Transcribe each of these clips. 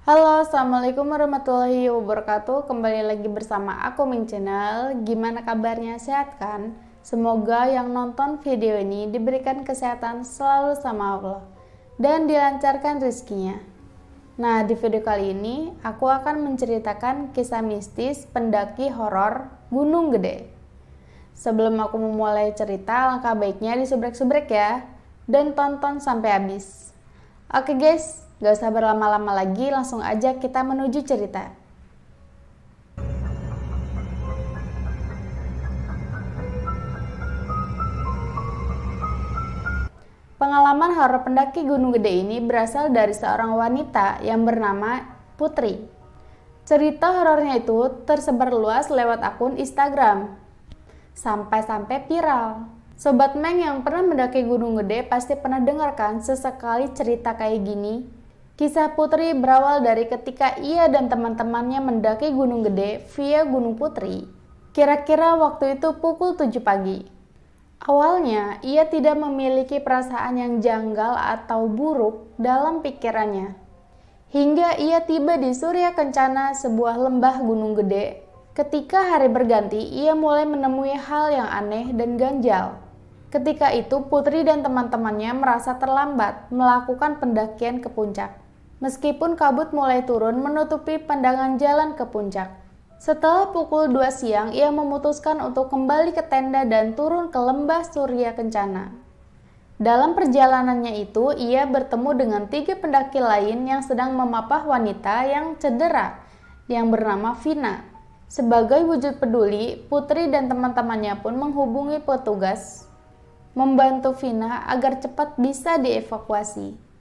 Halo, assalamualaikum warahmatullahi wabarakatuh. Kembali lagi bersama aku Ming Channel. Gimana kabarnya? Sehat kan? Semoga yang nonton video ini diberikan kesehatan selalu sama Allah dan dilancarkan rezekinya. Nah, di video kali ini aku akan menceritakan kisah mistis pendaki horor Gunung Gede. Sebelum aku memulai cerita, langkah baiknya disubrek-subrek ya, dan tonton sampai habis. Oke guys, gak usah berlama-lama lagi, langsung aja kita menuju cerita. Pengalaman horor pendaki Gunung Gede ini berasal dari seorang wanita yang bernama Putri. Cerita horornya itu tersebar luas lewat akun Instagram, sampai-sampai viral. Sobat Meng yang pernah mendaki Gunung Gede pasti pernah dengar kan sesekali cerita kayak gini. Kisah Putri berawal dari ketika ia dan teman-temannya mendaki Gunung Gede via Gunung Putri. Kira-kira waktu itu pukul 7 pagi. Awalnya, ia tidak memiliki perasaan yang janggal atau buruk dalam pikirannya. Hingga ia tiba di Surya Kencana, sebuah lembah Gunung Gede. Ketika hari berganti, ia mulai menemui hal yang aneh dan ganjal. Ketika itu, Putri dan teman-temannya merasa terlambat melakukan pendakian ke puncak. Meskipun kabut mulai turun menutupi pandangan jalan ke puncak. Setelah pukul 2 siang, ia memutuskan untuk kembali ke tenda dan turun ke lembah Surya Kencana. Dalam perjalanannya itu, ia bertemu dengan 3 pendaki lain yang sedang memapah wanita yang cedera yang bernama Vina. Sebagai wujud peduli, Putri dan teman-temannya pun menghubungi petugas, membantu Vina agar cepat bisa dievakuasi.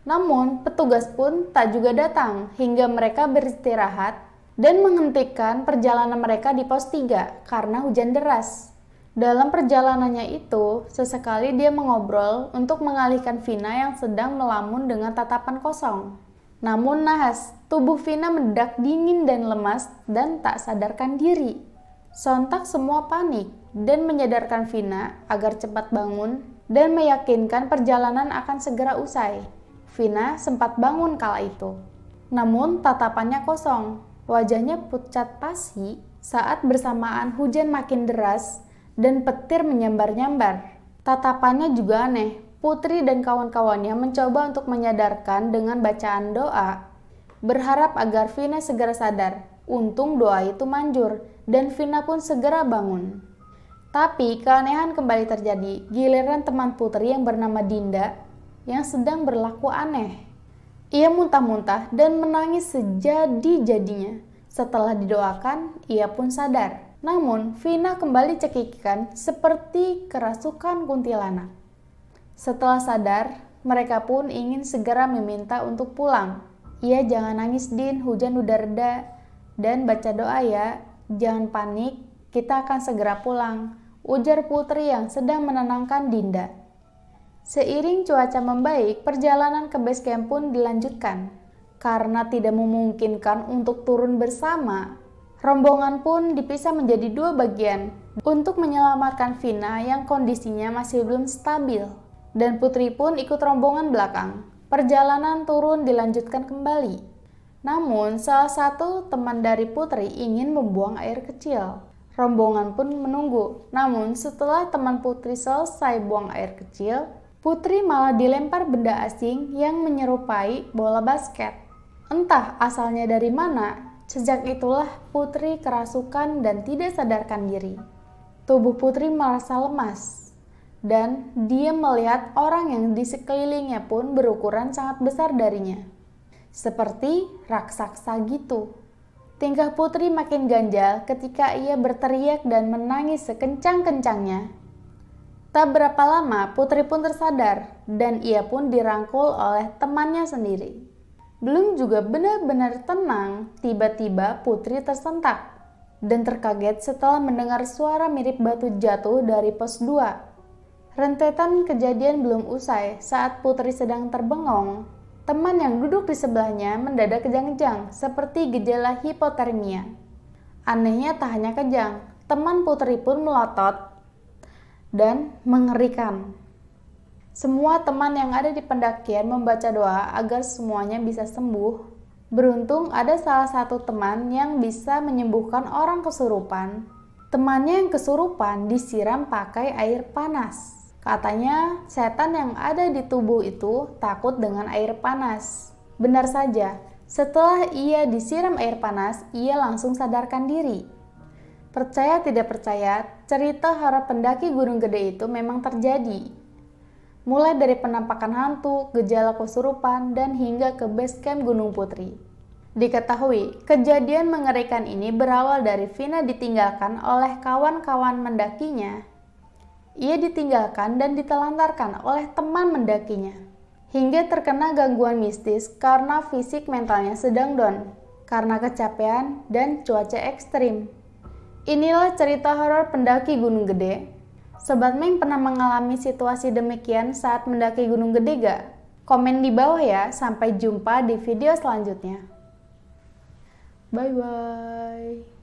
Namun, petugas pun tak juga datang hingga mereka beristirahat dan menghentikan perjalanan mereka di pos 3 karena hujan deras. Dalam perjalanannya itu, sesekali dia mengobrol untuk mengalihkan Vina yang sedang melamun dengan tatapan kosong. Namun nahas, tubuh Vina mendadak dingin dan lemas dan tak sadarkan diri. Sontak semua panik dan menyadarkan Vina agar cepat bangun dan meyakinkan perjalanan akan segera usai. Vina sempat bangun kala itu. Namun tatapannya kosong, wajahnya pucat pasi saat bersamaan hujan makin deras dan petir menyambar-nyambar. Tatapannya juga aneh. Putri dan kawan-kawannya mencoba untuk menyadarkan dengan bacaan doa, berharap agar Vina segera sadar. Untung doa itu manjur, dan Vina pun segera bangun. Tapi keanehan kembali terjadi, giliran teman Putri yang bernama Dinda, yang sedang berlaku aneh. Ia muntah-muntah dan menangis sejadi-jadinya. Setelah didoakan, ia pun sadar. Namun, Vina kembali cekikikan seperti kerasukan kuntilanak. Setelah sadar, mereka pun ingin segera meminta untuk pulang. Ia jangan nangis Din, hujan udah reda. Dan baca doa ya, jangan panik, kita akan segera pulang. Ujar Putri yang sedang menenangkan Dinda. Seiring cuaca membaik, perjalanan ke base camp pun dilanjutkan. Karena tidak memungkinkan untuk turun bersama, rombongan pun dipisah menjadi 2 bagian untuk menyelamatkan Vina yang kondisinya masih belum stabil. Dan Putri pun ikut rombongan belakang. Perjalanan turun dilanjutkan kembali. Namun, salah satu teman dari Putri ingin membuang air kecil. Rombongan pun menunggu. Namun, setelah teman Putri selesai buang air kecil, Putri malah dilempar benda asing yang menyerupai bola basket. Entah asalnya dari mana, sejak itulah Putri kerasukan dan tidak sadarkan diri. Tubuh Putri merasa lemas. Dan dia melihat orang yang di sekelilingnya pun berukuran sangat besar darinya. Seperti raksasa gitu. Tingkah Putri makin ganjal ketika ia berteriak dan menangis sekencang-kencangnya. Tak berapa lama Putri pun tersadar dan ia pun dirangkul oleh temannya sendiri. Belum juga benar-benar tenang, tiba-tiba Putri tersentak dan terkaget setelah mendengar suara mirip batu jatuh dari pos 2. Rentetan kejadian belum usai saat Putri sedang terbengong. Teman yang duduk di sebelahnya mendadak kejang-kejang seperti gejala hipotermia. Anehnya tak hanya kejang, teman Putri pun melotot dan mengerikan. Semua teman yang ada di pendakian membaca doa agar semuanya bisa sembuh Beruntung ada salah satu teman yang bisa menyembuhkan orang kesurupan. Temannya yang kesurupan disiram pakai air panas. Katanya setan yang ada di tubuh itu takut dengan air panas. Benar saja, setelah ia disiram air panas, ia langsung sadarkan diri. Percaya tidak percaya, cerita horor pendaki Gunung Gede itu memang terjadi. Mulai dari penampakan hantu, gejala kesurupan, dan hingga ke base camp Gunung Putri. Diketahui, kejadian mengerikan ini berawal dari Vina ditinggalkan oleh kawan-kawan mendakinya. Ia ditinggalkan dan ditelantarkan oleh teman mendakinya. Hingga terkena gangguan mistis karena fisik mentalnya sedang down, karena kecapean dan cuaca ekstrim. Inilah cerita horor pendaki Gunung Gede. Sobat Meng pernah mengalami situasi demikian saat mendaki Gunung Gede gak? Komen di bawah ya, sampai jumpa di video selanjutnya. Bye-bye.